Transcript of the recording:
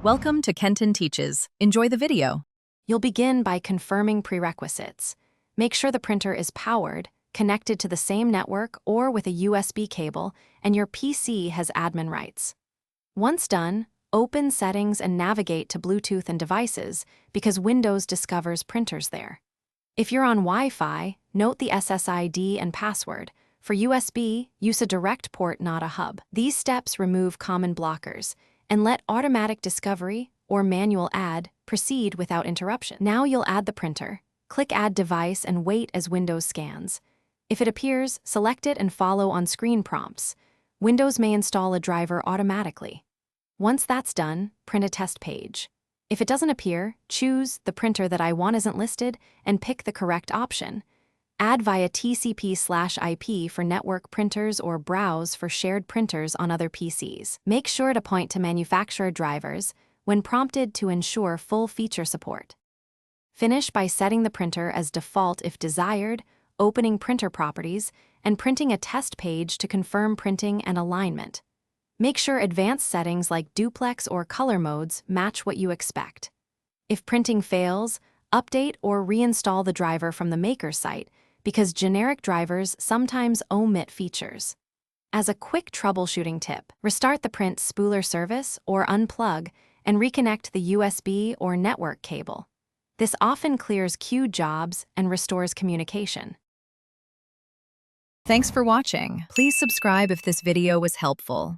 Welcome to Kenton Teaches. Enjoy the video. You'll begin by confirming prerequisites. Make sure the printer is powered, connected to the same network or with a USB cable, and your PC has admin rights. Once done, open Settings and navigate to Bluetooth and Devices because Windows discovers printers there. If you're on Wi-Fi, note the SSID and password. For USB, use a direct port, not a hub. These steps remove common blockers and let automatic discovery or manual add proceed without interruption. Now you'll add the printer. Click Add Device and wait as Windows scans. If it appears, select it and follow on-screen prompts. Windows may install a driver automatically. Once that's done, print a test page. If it doesn't appear, choose the printer that I want isn't listed and pick the correct option. Add via TCP/IP for network printers or browse for shared printers on other PCs. Make sure to point to manufacturer drivers when prompted to ensure full feature support. Finish by setting the printer as default if desired, opening printer properties, and printing a test page to confirm printing and alignment. Make sure advanced settings like duplex or color modes match what you expect. If printing fails, update or reinstall the driver from the maker's site because generic drivers sometimes omit features. As a quick troubleshooting tip, restart the print spooler service or unplug and reconnect the USB or network cable. This often clears queued jobs and restores communication. Thanks for watching. Please subscribe if this video was helpful.